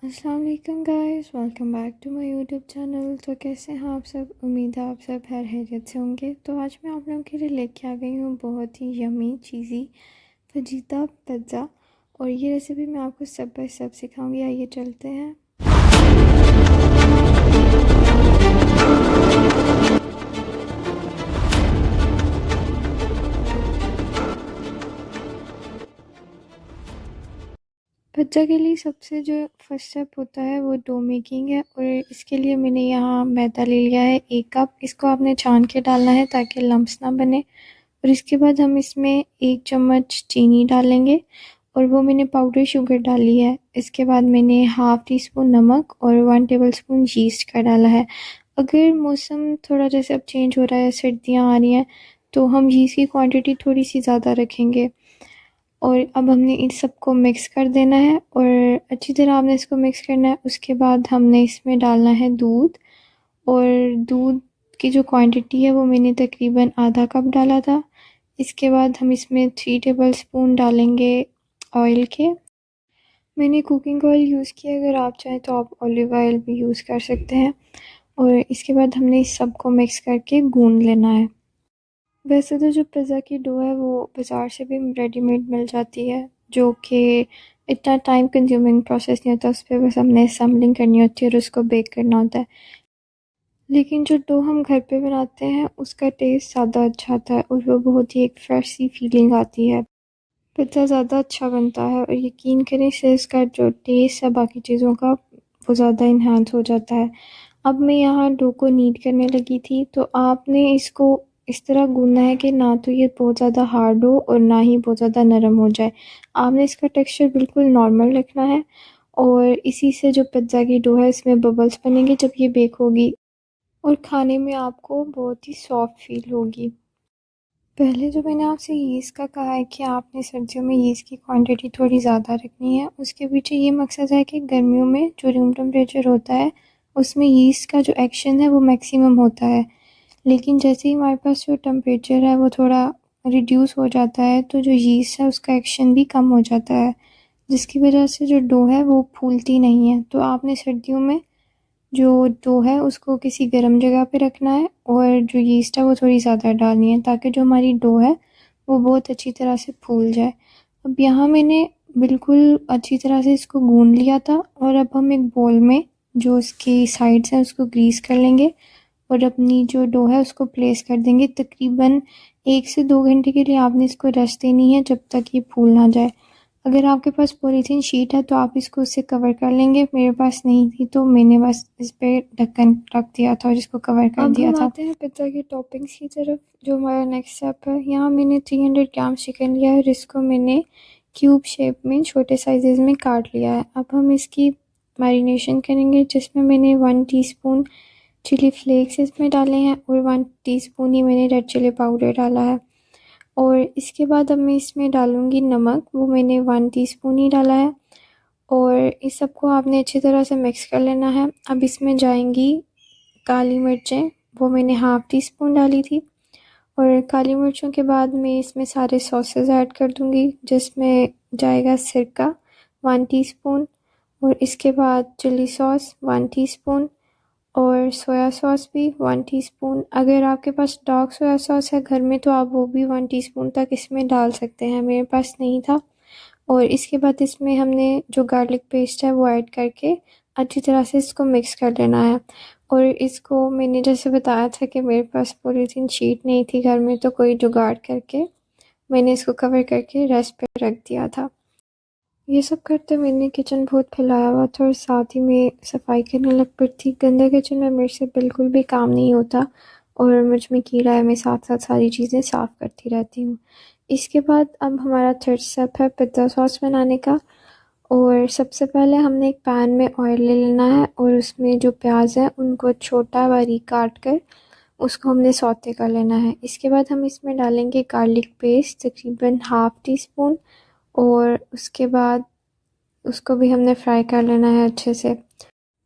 अस्सलाम वालेकुम guys, welcome back to my YouTube channel. तो कैसे हैं आप सब? उम्मीद है आप सब खैर खैरियत से होंगे। तो आज मैं आप लोगों के लिए लेके आ गई हूँ बहुत ही यमी चीज़ी फजीता पिज़्ज़ा, और ये रेसिपी मैं आपको स्टेप बाय स्टेप सिखाऊंगी। आइए चलते हैं। पिज़्ज़ा के लिए सबसे जो फर्स्ट स्टेप होता है वो डो मेकिंग है, और इसके लिए मैंने यहाँ मैदा ले लिया है 1 कप। इसको आपने छान के डालना है ताकि लम्स ना बने। और इसके बाद हम इसमें 1 चम्मच चीनी डालेंगे, और वो मैंने पाउडर शुगर डाली है। इसके बाद मैंने हाफ़ टी स्पून नमक और 1 टेबल स्पून यीस्ट का डाला है। अगर मौसम थोड़ा जैसे अब चेंज हो रहा है, सर्दियाँ आ रही हैं, तो हम यीस्ट की क्वांटिटी थोड़ी सी ज़्यादा रखेंगे। और अब हमने इन सबको मिक्स कर देना है, और अच्छी तरह आपने इसको मिक्स करना है। उसके बाद हमने इसमें डालना है दूध, और दूध की जो क्वांटिटी है वो मैंने तकरीबन आधा कप डाला था। इसके बाद हम इसमें 3 टेबल स्पून डालेंगे ऑयल के। मैंने कुकिंग ऑयल यूज़ किया, अगर आप चाहें तो आप ऑलिव ऑयल भी यूज़ कर सकते हैं। और इसके बाद हमने इस सब को मिक्स करके गूंद लेना है। वैसे तो जो पिज़्ज़ा की डो है वो बाज़ार से भी रेडीमेड मिल जाती है, जो कि इतना टाइम कंज्यूमिंग प्रोसेस नहीं होता। उस पर बस हमने असम्बलिंग करनी होती है और उसको बेक करना होता है। लेकिन जो डो हम घर पे बनाते हैं उसका टेस्ट ज़्यादा अच्छा आता है, और वो बहुत ही एक फ्रेश सी फीलिंग आती है। पिज़्ज़ा ज़्यादा अच्छा बनता है, और यकीन करें इससे इसका जो टेस्ट है बाकी चीज़ों का वो ज़्यादा इन्हांस हो जाता है। अब मैं यहाँ डो को नीड करने लगी थी, तो आपने इसको इस तरह गूंदना है कि ना तो ये बहुत ज़्यादा हार्ड हो और ना ही बहुत ज़्यादा नरम हो जाए। आपने इसका टेक्सचर बिल्कुल नॉर्मल रखना है, और इसी से जो पिज़्ज़ा की डो है इसमें बबल्स बनेंगे जब ये बेक होगी, और खाने में आपको बहुत ही सॉफ्ट फील होगी। पहले जो मैंने आपसे यीस्ट का कहा है कि आपने सर्दियों में यीस्ट की क्वांटिटी थोड़ी ज़्यादा रखनी है, उसके पीछे ये मकसद है कि गर्मियों में जो रूम टेम्परेचर होता है उसमें यीस्ट का जो एक्शन है वो मैक्सिमम होता है। लेकिन जैसे ही हमारे पास जो टेम्परेचर है वो थोड़ा रिड्यूस हो जाता है, तो जो यीस्ट है उसका एक्शन भी कम हो जाता है, जिसकी वजह से जो डो है वो फूलती नहीं है। तो आपने सर्दियों में जो डो है उसको किसी गर्म जगह पे रखना है, और जो यीस्ट है वो थोड़ी ज़्यादा डालनी है ताकि जो हमारी डो है वो बहुत अच्छी तरह से फूल जाए। अब यहाँ मैंने बिल्कुल अच्छी तरह से इसको गूंद लिया था, और अब हम एक बोल में जो इसकी साइड्स हैं उसको ग्रीस कर लेंगे, और अपनी जो डो है उसको प्लेस कर देंगे। तकरीबन 1 से 2 घंटे के लिए आपने इसको रेस्ट देनी है जब तक ये फूल ना जाए। अगर आपके पास पॉलीथीन शीट है तो आप इसको उससे कवर कर लेंगे। मेरे पास नहीं थी तो मैंने बस इस पे ढक्कन रख दिया था और इसको कवर कर दिया था। अब हम आते हैं पिज़्ज़ा की टॉपिंग्स की तरफ, जो हमारा नेक्स्ट स्टेप है। यहाँ मैंने 300 ग्राम चिकन लिया है, और इसको मैंने क्यूब शेप में छोटे साइजेस में काट लिया है। अब हम इसकी मैरिनेशन करेंगे, जिसमें मैंने 1 टीस्पून चिली फ्लेक्स इसमें डाले हैं, और 1 टीस्पून ही मैंने रेड चिली पाउडर डाला है। और इसके बाद अब मैं इसमें डालूँगी नमक, वो मैंने 1 टीस्पून ही डाला है। और इस सबको आपने अच्छी तरह से मिक्स कर लेना है। अब इसमें जाएंगी काली मिर्चें, वो मैंने हाफ़ टी स्पून डाली थी। और काली मिर्चों के बाद मैं इसमें सारे सॉसेस ऐड कर दूँगी, जिसमें जाएगा सिरका 1 टीस्पून, और इसके बाद चिली सॉस 1 टीस्पून, और सोया सॉस भी 1 टीस्पून। अगर आपके पास डार्क सोया सॉस है घर में तो आप वो भी 1 टीस्पून तक इसमें डाल सकते हैं, मेरे पास नहीं था। और इसके बाद इसमें हमने जो गार्लिक पेस्ट है वो ऐड करके अच्छी तरह से इसको मिक्स कर लेना है। और इसको मैंने जैसे बताया था कि मेरे पास पॉलीथीन शीट नहीं थी घर में, तो कोई जुगाड़ करके मैंने इसको कवर करके रेस्ट पे रख दिया था। ये सब करते मैंने किचन बहुत फैलाया हुआ था, और साथ ही में सफाई करने लग पड़ी थी। गंदे किचन में मेरे से बिल्कुल भी काम नहीं होता, और मुझ में कीड़ा है, मैं साथ साथ सारी चीज़ें साफ़ करती रहती हूँ। इसके बाद अब हमारा थर्ड स्टेप है पिज़्ज़ा सॉस बनाने का। और सबसे पहले हमने एक पैन में ऑयल ले लेना है, और उसमें जो प्याज है उनको छोटा बारीक काट कर उसको हमने सौते कर लेना है। इसके बाद हम इसमें डालेंगे गार्लिक पेस्ट तकरीबन हाफ़ टी स्पून, और उसके बाद उसको भी हमने फ्राई कर लेना है अच्छे से।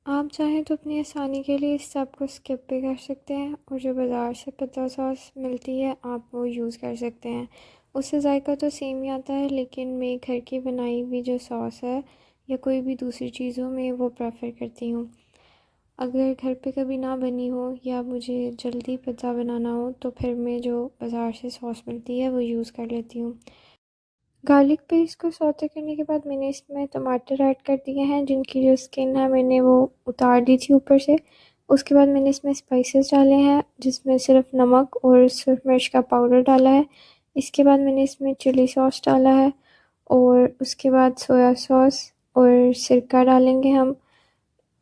आप चाहें तो अपनी आसानी के लिए इस सब को स्किप भी कर सकते हैं, और जो बाज़ार से पिज़्ज़ा सॉस मिलती है आप वो यूज़ कर सकते हैं। उससे जायका तो सेम ही आता है, लेकिन मैं घर की बनाई हुई जो सॉस है या कोई भी दूसरी चीज़ों में वो प्रेफर करती हूँ। अगर घर पे कभी ना बनी हो या मुझे जल्दी पिज़्ज़ा बनाना हो तो फिर मैं जो बाज़ार से सॉस मिलती है वो यूज़ कर लेती हूँ। गार्लिक पेस्ट को सौते करने के बाद मैंने इसमें टमाटर ऐड कर दिए हैं, जिनकी जो स्किन है मैंने वो उतार दी थी ऊपर से। उसके बाद मैंने इसमें स्पाइसेस डाले हैं, जिसमें सिर्फ नमक और सुरख मिर्च का पाउडर डाला है। इसके बाद मैंने इसमें चिली सॉस डाला है और उसके बाद सोया सॉस और सिरका डालेंगे हम।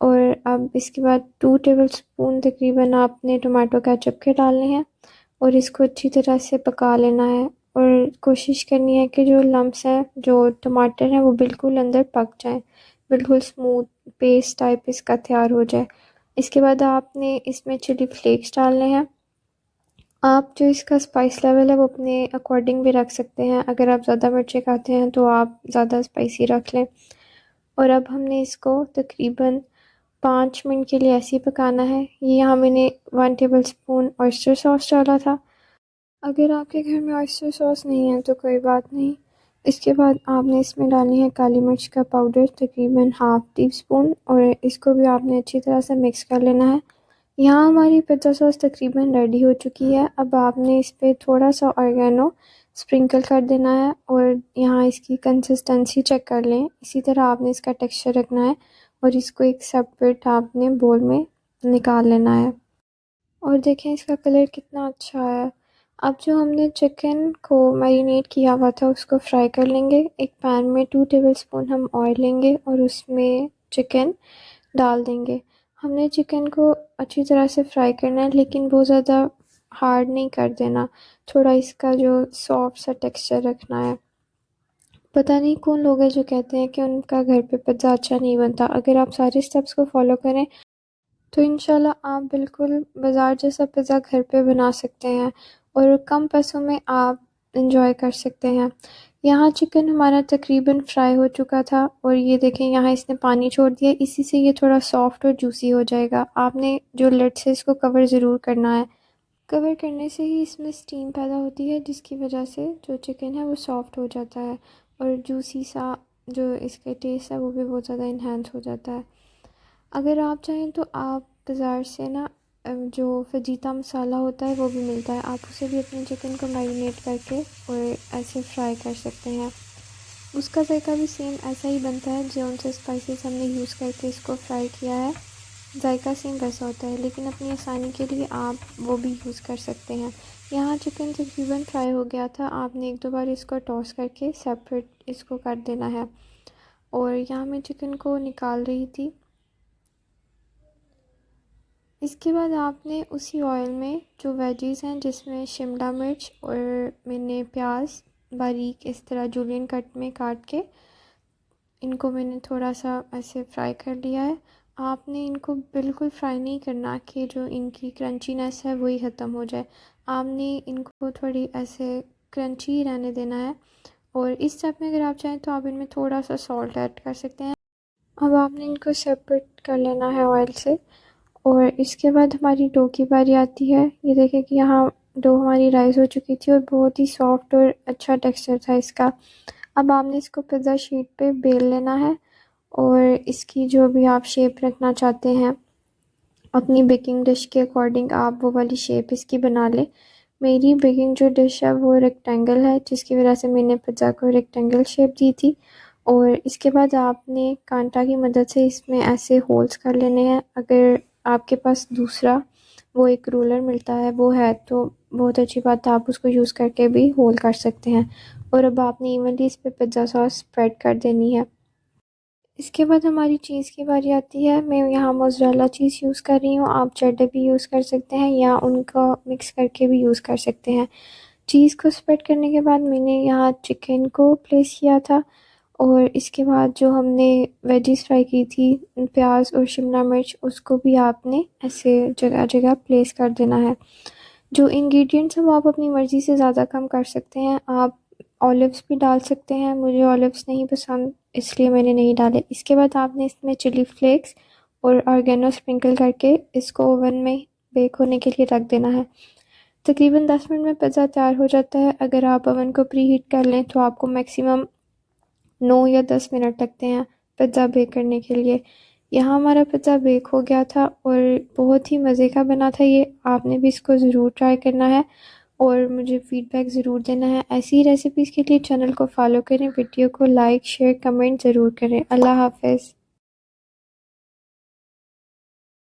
और अब इसके बाद 2 टेबलस्पून तकरीबन आपने टमाटो केचप के डालने हैं और इसको अच्छी तरह से पका लेना है। और कोशिश करनी है कि जो लम्स हैं, जो टमाटर हैं, वो बिल्कुल अंदर पक जाएं, बिल्कुल स्मूथ पेस्ट टाइप इसका तैयार हो जाए। इसके बाद आपने इसमें चिली फ्लेक्स डालने हैं। आप जो इसका स्पाइस लेवल है वो अपने अकॉर्डिंग भी रख सकते हैं। अगर आप ज़्यादा मिर्ची खाते हैं तो आप ज़्यादा स्पाइसी रख लें। और अब हमने इसको तकरीबन 5 मिनट के लिए ऐसे ही पकाना है। ये यहाँ मैंने 1 टेबलस्पून ऑयस्टर सॉस डाला था। अगर आपके घर में ऑयस्टर सॉस नहीं है तो कोई बात नहीं। इसके बाद आपने इसमें डालनी है काली मिर्च का पाउडर तकरीबन हाफ़ टी स्पून और इसको भी आपने अच्छी तरह से मिक्स कर लेना है। यहाँ हमारी पिज़्ज़ा सॉस तकरीबन रेडी हो चुकी है। अब आपने इस पे थोड़ा सा ऑरिगेनो स्प्रिंकल कर देना है और यहाँ इसकी कंसिस्टेंसी चेक कर लें। इसी तरह आपने इसका टेक्सचर रखना है और इसको एक सेपरेट आपने बोल में निकाल लेना है। और देखें इसका कलर कितना अच्छा है। अब जो हमने चिकन को मैरिनेट किया हुआ था उसको फ्राई कर लेंगे। एक पैन में 2 टेबलस्पून हम ऑयल लेंगे और उसमें चिकन डाल देंगे। हमने चिकन को अच्छी तरह से फ्राई करना है, लेकिन बहुत ज़्यादा हार्ड नहीं कर देना। थोड़ा इसका जो सॉफ्ट सा टेक्सचर रखना है। पता नहीं कौन लोग हैं जो कहते हैं कि उनका घर पे पिज़्ज़ा अच्छा नहीं बनता। अगर आप सारे स्टेप्स को फॉलो करें तो इंशाल्लाह आप बिल्कुल बाज़ार जैसा पिज़्ज़ा घर पे बना सकते हैं और कम पैसों में आप इंजॉय कर सकते हैं। यहाँ चिकन हमारा तकरीबन फ्राई हो चुका था और ये देखें यहाँ इसने पानी छोड़ दिया। इसी से ये थोड़ा सॉफ्ट और जूसी हो जाएगा। आपने जो लिड से इसको कवर ज़रूर करना है। कवर करने से ही इसमें स्टीम पैदा होती है, जिसकी वजह से जो चिकन है वो सॉफ्ट हो जाता है और जूसी सा जो इसका टेस्ट है वो भी बहुत ज़्यादा इन्हांस हो जाता है। अगर आप चाहें तो आप बाज़ार से ना जो फजीता मसाला होता है वो भी मिलता है। आप उसे भी अपने चिकन को मैरिनेट करके और ऐसे फ्राई कर सकते हैं। उसका जायका भी सेम ऐसा ही बनता है जो से स्पाइसेस हमने यूज़ करके इसको फ्राई किया है। जायका सेम वैसा होता है, लेकिन अपनी आसानी के लिए आप वो भी यूज़ कर सकते हैं। यहाँ चिकन तकरीबन फ्राई हो गया था। आपने 1-2 बार इसको टॉस करके सेपरेट इसको कर देना है। और यहाँ मैं चिकन को निकाल रही थी। इसके बाद आपने उसी ऑयल में जो वेजीज़ हैं, जिसमें शिमला मिर्च और मैंने प्याज बारीक इस तरह जूलियन कट में काट के इनको मैंने थोड़ा सा ऐसे फ्राई कर लिया है। आपने इनको बिल्कुल फ्राई नहीं करना कि जो इनकी क्रंचीनेस है वही ख़त्म हो जाए। आपने इनको थोड़ी ऐसे क्रंची रहने देना है। और इस स्टेप में अगर आप चाहें तो आप इनमें थोड़ा सा सॉल्ट ऐड कर सकते हैं। अब आपने इनको सेपरेट कर लेना है ऑयल से। और इसके बाद हमारी डो की बारी आती है। ये देखें कि यहाँ डो हमारी राइस हो चुकी थी और बहुत ही सॉफ्ट और अच्छा टेक्सचर था इसका। अब आपने इसको पिज़्ज़ा शीट पे बेल लेना है और इसकी जो भी आप शेप रखना चाहते हैं अपनी बेकिंग डिश के अकॉर्डिंग आप वो वाली शेप इसकी बना लें। मेरी बेकिंग जो डिश है वो रेक्टेंगल है, जिसकी वजह से मैंने पिज़्ज़ा को रेक्टेंगल शेप दी थी। और इसके बाद आपने कांटा की मदद से इसमें ऐसे होल्स कर लेने हैं। अगर आपके पास दूसरा वो एक रूलर मिलता है वो है तो बहुत अच्छी बात है, आप उसको यूज़ करके भी होल कर सकते हैं। और अब आपने इवनली इस पर पिज़्ज़ा सॉस स्प्रेड कर देनी है। इसके बाद हमारी चीज़ की बारी आती है। मैं यहाँ मोज़रेला चीज़ यूज़ कर रही हूँ। आप चेडर भी यूज़ कर सकते हैं या उनको मिक्स करके भी यूज़ कर सकते हैं। चीज़ को स्प्रेड करने के बाद मैंने यहाँ चिकन को प्लेस किया था और इसके बाद जो हमने वेजीज़ फ्राई की थी, प्याज और शिमला मिर्च, उसको भी आपने ऐसे जगह जगह प्लेस कर देना है। जो इंग्रेडिएंट्स हैं वो आप अपनी मर्ज़ी से ज़्यादा कम कर सकते हैं। आप ऑलिव्स भी डाल सकते हैं। मुझे ऑलिव्स नहीं पसंद इसलिए मैंने नहीं डाले। इसके बाद आपने इसमें चिली फ्लेक्स और ऑर्गेनो स्प्रिंकल करके इसको ओवन में बेक होने के लिए रख देना है। तकरीबन 10 मिनट में पिज़्ज़ा तैयार हो जाता है। अगर आप ओवन को प्री हीट कर लें तो आपको मैक्सिमम 9 या 10 मिनट लगते हैं। पिज़्ज़ा बेक करने के लिए। यहाँ हमारा पिज़्ज़ा बेक हो गया था और बहुत ही मज़े का बना था ये। आपने भी इसको ज़रूर ट्राई करना है और मुझे फ़ीडबैक ज़रूर देना है। ऐसी रेसिपीज़ के लिए चैनल को फॉलो करें, वीडियो को लाइक शेयर कमेंट ज़रूर करें। अल्लाह हाफ़िज़।